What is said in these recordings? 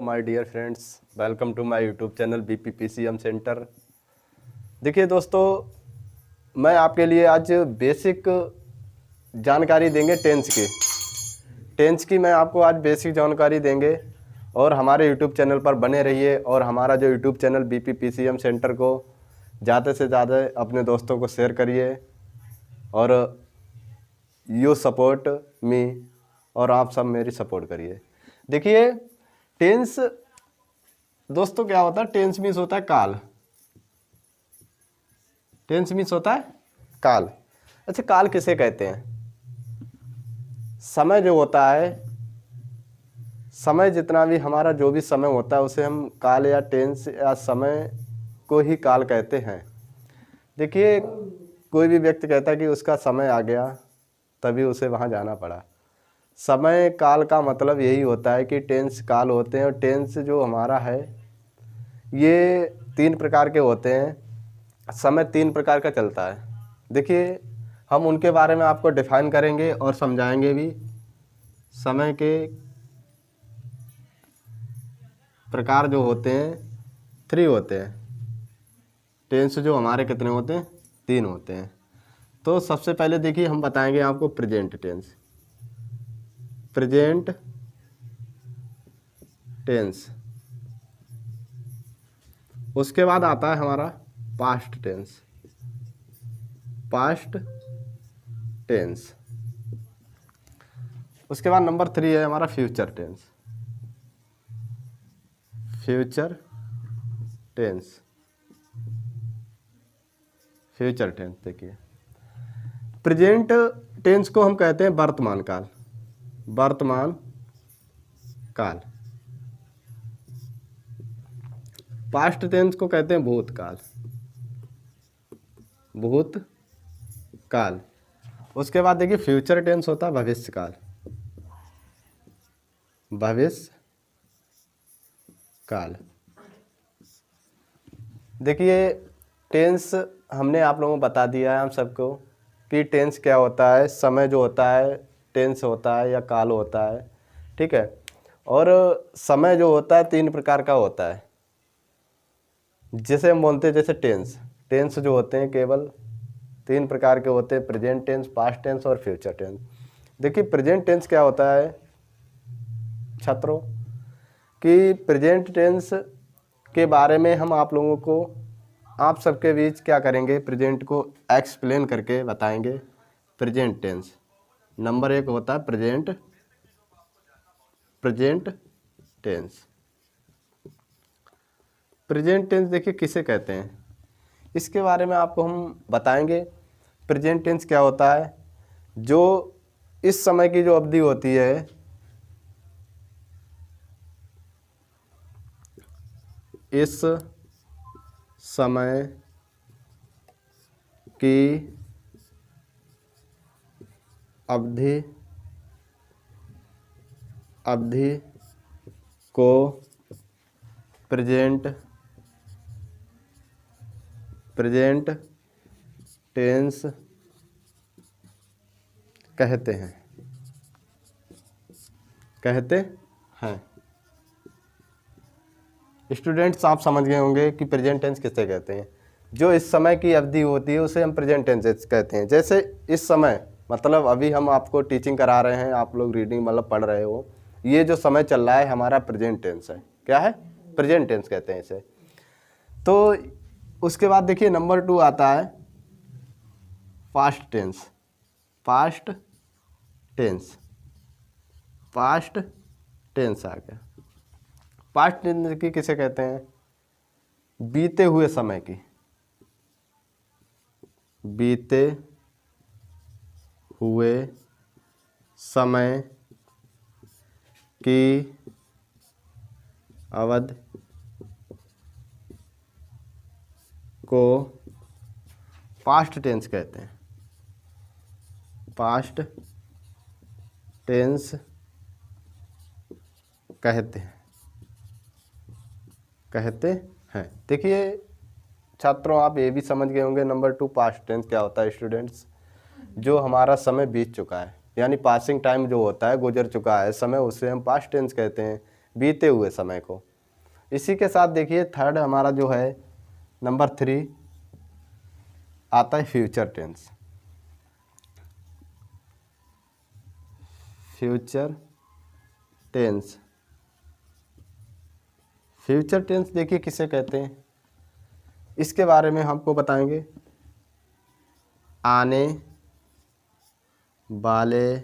My dear friends, welcome to my YouTube channel BPPCM centre. देखिए दोस्तों, मैं आपके लिए आज बेसिक जानकारी देंगे टेंस की मैं आपको आज बेसिक जानकारी देंगे और हमारे यूट्यूब चैनल पर बने रहिए और हमारा जो यूट्यूब चैनल BPPCM सेंटर को ज़्यादा से ज़्यादा अपने दोस्तों को शेयर करिए और यू सपोर्ट मी और आप सब मेरी सपोर्ट करिए। देखिए टेंस दोस्तों क्या होता है, टेंस मीन्स होता है काल। टेंस मीन्स होता है काल। अच्छा, काल किसे कहते हैं? समय जो होता है, समय जितना भी हमारा जो भी समय होता है उसे हम काल या टेंस या समय को ही काल कहते हैं। देखिए कोई भी व्यक्ति कहता है कि उसका समय आ गया तभी उसे वहाँ जाना पड़ा। समय काल का मतलब यही होता है कि टेंस काल होते हैं और टेंस जो हमारा है ये 3 प्रकार के होते हैं। समय 3 प्रकार का चलता है। देखिए हम उनके बारे में आपको डिफाइन करेंगे और समझाएंगे भी। समय के प्रकार जो होते हैं 3 होते हैं। टेंस जो हमारे कितने होते हैं? 3 होते हैं। तो सबसे पहले देखिए हम बताएंगे आपको प्रेजेंट टेंस। प्रेजेंट टेंस, उसके बाद आता है हमारा पास्ट टेंस। पास्ट टेंस, उसके बाद नंबर 3 है हमारा future tense. Future tense, future tense. देखिए प्रेजेंट टेंस को हम कहते हैं वर्तमान काल। वर्तमान काल। पास्ट टेंस को कहते हैं भूतकाल। भूतकाल। उसके बाद देखिए फ्यूचर टेंस होता है भविष्यकाल। भविष्य काल। देखिए टेंस हमने आप लोगों को बता दिया है हम सबको कि टेंस क्या होता है। समय जो होता है टेंस होता है या काल होता है, ठीक है। और समय जो होता है 3 प्रकार का होता है। जैसे हम बोलते हैं जैसे टेंस जो होते हैं केवल 3 प्रकार के होते हैं, प्रेजेंट टेंस, पास्ट टेंस और फ्यूचर टेंस। देखिए प्रेजेंट टेंस क्या होता है छात्रों कि प्रेजेंट टेंस के बारे में हम आप लोगों को आप सबके बीच क्या करेंगे, प्रेजेंट को एक्सप्लेन करके बताएंगे। प्रेजेंट टेंस नंबर 1 होता है प्रेजेंट टेंस। प्रेजेंट टेंस देखिए किसे कहते हैं, इसके बारे में आपको हम बताएंगे। प्रेजेंट टेंस क्या होता है? जो इस समय की जो अवधि होती है, इस समय की अवधि को प्रेजेंट टेंस कहते हैं। स्टूडेंट्स आप समझ गए होंगे कि प्रेजेंट टेंस किसे कहते हैं। जो इस समय की अवधि होती है उसे हम प्रेजेंट टेंस कहते हैं। जैसे इस समय मतलब अभी हम आपको टीचिंग करा रहे हैं, आप लोग रीडिंग मतलब पढ़ रहे हो, ये जो समय चल रहा है हमारा प्रेजेंट टेंस है। क्या है? प्रेजेंट टेंस कहते हैं इसे। तो उसके बाद देखिए नंबर 2 आता है पास्ट टेंस। पास्ट टेंस आ गया। पास्ट टेंस की किसे कहते हैं? बीते हुए समय की। बीते हुए समय की अवधि को पास्ट टेंस कहते हैं। पास्ट टेंस कहते हैं। देखिए छात्रों आप ये भी समझ गए होंगे नंबर 2 पास्ट टेंस क्या होता है। स्टूडेंट्स, जो हमारा समय बीत चुका है यानी पासिंग टाइम जो होता है, गुजर चुका है समय, उसे हम पास्ट टेंस कहते हैं। बीते हुए समय को। इसी के साथ देखिए थर्ड हमारा जो है नंबर 3 आता है future tense. Future tense, future tense देखिए किसे कहते हैं, इसके बारे में हमको बताएंगे। आने वाले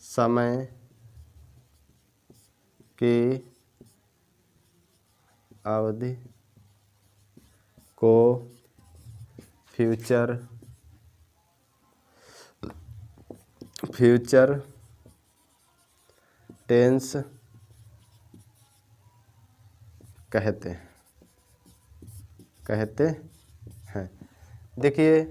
समय की अवधि को फ्यूचर टेंस कहते हैं। देखिए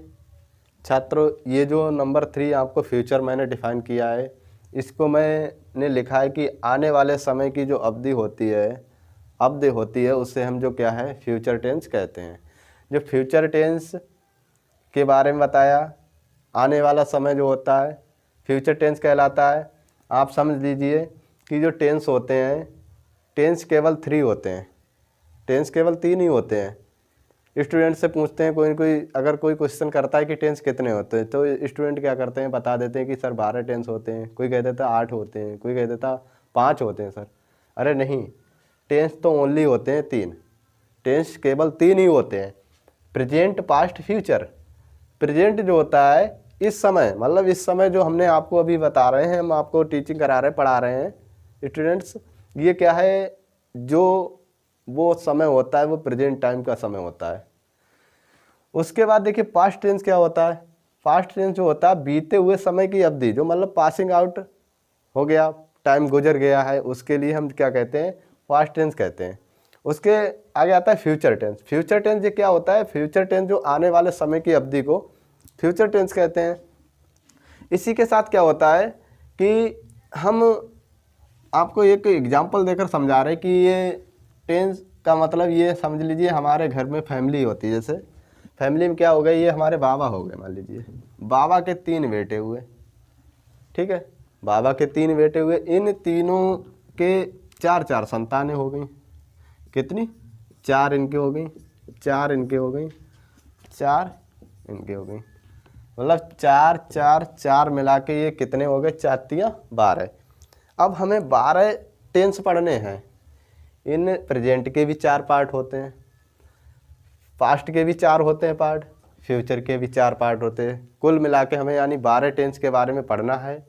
छात्रों, ये जो नंबर 3 आपको फ्यूचर मैंने डिफाइन किया है, इसको मैंने लिखा है कि आने वाले समय की जो अवधि होती है उससे हम जो क्या है फ्यूचर टेंस कहते हैं। जो फ्यूचर टेंस के बारे में बताया, आने वाला समय जो होता है फ्यूचर टेंस कहलाता है। आप समझ लीजिए कि जो टेंस होते हैं, टेंस केवल 3 होते हैं, टेंस केवल 3 ही होते हैं। स्टूडेंट से पूछते हैं अगर कोई क्वेश्चन करता है कि टेंस कितने होते हैं, तो स्टूडेंट क्या करते हैं, बता देते हैं कि सर 12 टेंस होते हैं, कोई कह देता 8 होते हैं, कोई कह देता 5 होते हैं सर। अरे नहीं, टेंस तो ओनली होते हैं 3, टेंस केवल 3 ही होते हैं, प्रेजेंट, पास्ट, फ्यूचर। प्रेजेंट जो होता है इस समय, मतलब इस समय जो हमने आपको अभी बता रहे हैं, हम आपको टीचिंग करा रहे हैं, पढ़ा रहे हैं स्टूडेंट्स, ये क्या है, जो वो समय होता है वो प्रेजेंट टाइम का समय होता है। उसके बाद देखिए पास्ट टेंस क्या होता है। पास्ट टेंस जो होता है बीते हुए समय की अवधि, जो मतलब पासिंग आउट हो गया, टाइम गुजर गया है, उसके लिए हम क्या कहते हैं, पास्ट टेंस कहते हैं। उसके आगे आता है फ्यूचर टेंस। फ्यूचर टेंस ये क्या होता है, फ्यूचर टेंस जो आने वाले समय की अवधि को फ्यूचर टेंस कहते हैं। इसी के साथ क्या होता है कि हम आपको एक एग्जांपल देकर समझा रहे हैं कि ये टेंस का मतलब ये समझ लीजिए, हमारे घर में फैमिली होती है, जैसे फैमिली में क्या हो गया, ये हमारे बाबा हो गए, मान लीजिए बाबा के 3 बेटे हुए, ठीक है, बाबा के 3 बेटे हुए, इन तीनों के 4 संतानें हो गई। कितनी? 4 इनके हो गई, 4 इनके हो गई, 4 इनके हो गई, मतलब 4 4 4 मिला के ये कितने हो गए, 4 तियां 12। अब हमें 12 टेंस पढ़ने हैं। इन प्रेजेंट के भी 4 पार्ट होते हैं, पास्ट के भी 4 होते हैं पार्ट, फ्यूचर के भी 4 पार्ट होते हैं। कुल मिला के हमें यानी 12 टेंस के बारे में पढ़ना है।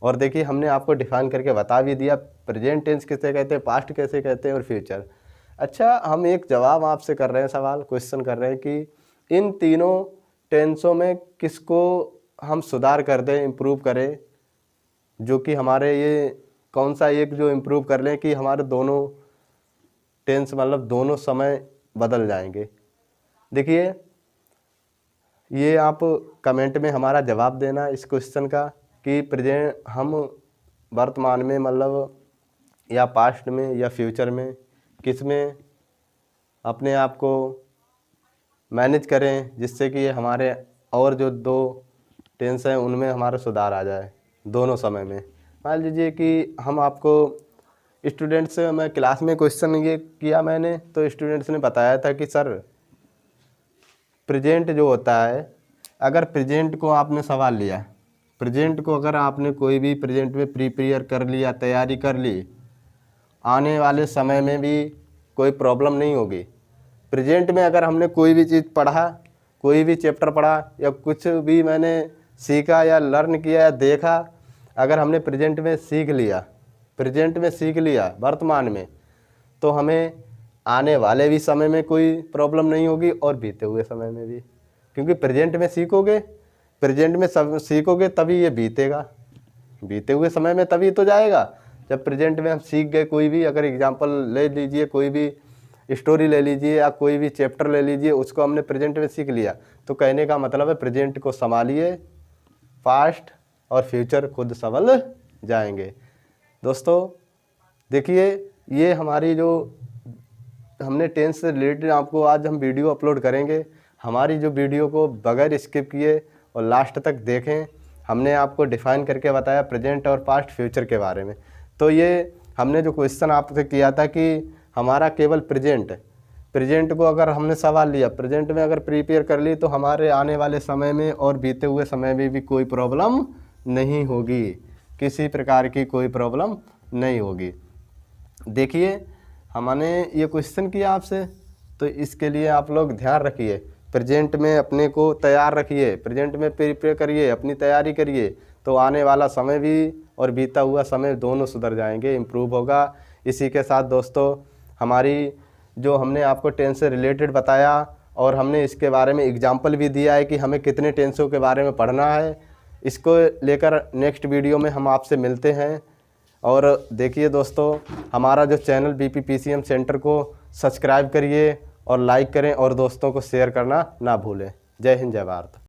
और देखिए हमने आपको डिफाइन करके बता भी दिया, प्रेजेंट टेंस किसे कहते हैं, पास्ट कैसे कहते हैं और फ्यूचर। अच्छा, हम एक जवाब आपसे कर रहे हैं, सवाल क्वेश्चन कर रहे हैं कि इन तीनों टेंसों में किसको हम सुधार कर दें, इम्प्रूव करें, जो कि हमारे ये कौन सा एक जो इम्प्रूव कर लें कि हमारे दोनों टेंस मतलब दोनों समय बदल जाएंगे। देखिए ये आप कमेंट में हमारा जवाब देना इस क्वेश्चन का कि प्रेजेंट हम वर्तमान में मतलब या पास्ट में या फ्यूचर में किस में अपने आप को मैनेज करें, जिससे कि हमारे और जो 2 टेंस हैं उनमें हमारा सुधार आ जाए दोनों समय में। मान लीजिए कि हम आपको स्टूडेंट्स से मैं क्लास में क्वेश्चन ये किया मैंने, तो स्टूडेंट्स ने बताया था कि सर प्रेजेंट जो होता है, अगर प्रेजेंट को आपने सवाल लिया, प्रेजेंट को अगर आपने कोई भी प्रेजेंट में प्रिपेयर कर लिया, तैयारी कर ली, आने वाले समय में भी कोई प्रॉब्लम नहीं होगी। प्रेजेंट में अगर हमने कोई भी चीज़ पढ़ा, कोई भी चैप्टर पढ़ा या कुछ भी मैंने सीखा या लर्न किया या देखा, अगर हमने प्रेजेंट में सीख लिया वर्तमान में, तो हमें आने वाले भी समय में कोई प्रॉब्लम नहीं होगी और बीते हुए समय में भी, क्योंकि प्रेजेंट में सब सीखोगे तभी ये बीतेगा, बीते हुए समय में तभी तो जाएगा जब प्रेजेंट में हम सीख गए। कोई भी अगर एग्जांपल ले लीजिए, कोई भी स्टोरी ले लीजिए या कोई भी चैप्टर ले लीजिए, उसको हमने प्रेजेंट में सीख लिया, तो कहने का मतलब है प्रेजेंट को संभालिए, पास्ट और फ्यूचर खुद संभल जाएंगे। दोस्तों देखिए, ये हमारी जो हमने टेंस से रिलेटेड आपको आज हम वीडियो अपलोड करेंगे। हमारी जो वीडियो को बगैर स्किप किए और लास्ट तक देखें, हमने आपको डिफाइन करके बताया प्रेजेंट और पास्ट फ्यूचर के बारे में। तो ये हमने जो क्वेश्चन आपसे किया था कि हमारा केवल प्रेजेंट को अगर हमने सवाल लिया, प्रेजेंट में अगर प्रिपेयर कर ली तो हमारे आने वाले समय में और बीते हुए समय में भी कोई प्रॉब्लम नहीं होगी, किसी प्रकार की कोई प्रॉब्लम नहीं होगी। देखिए हमने ये क्वेश्चन किया आपसे, तो इसके लिए आप लोग ध्यान रखिए, प्रेजेंट में अपने को तैयार रखिए, प्रेजेंट में प्रिपेयर करिए, अपनी तैयारी करिए, तो आने वाला समय भी और बीता हुआ समय दोनों सुधर जाएंगे, इम्प्रूव होगा। इसी के साथ दोस्तों हमारी जो हमने आपको टेंस से रिलेटेड बताया और हमने इसके बारे में एग्जाम्पल भी दिया है कि हमें कितने टेंसों के बारे में पढ़ना है, इसको लेकर नेक्स्ट वीडियो में हम आपसे मिलते हैं। और देखिए दोस्तों हमारा जो चैनल BPPCM सेंटर को सब्सक्राइब करिए और लाइक करें और दोस्तों को शेयर करना ना भूलें। जय हिंद, जय भारत।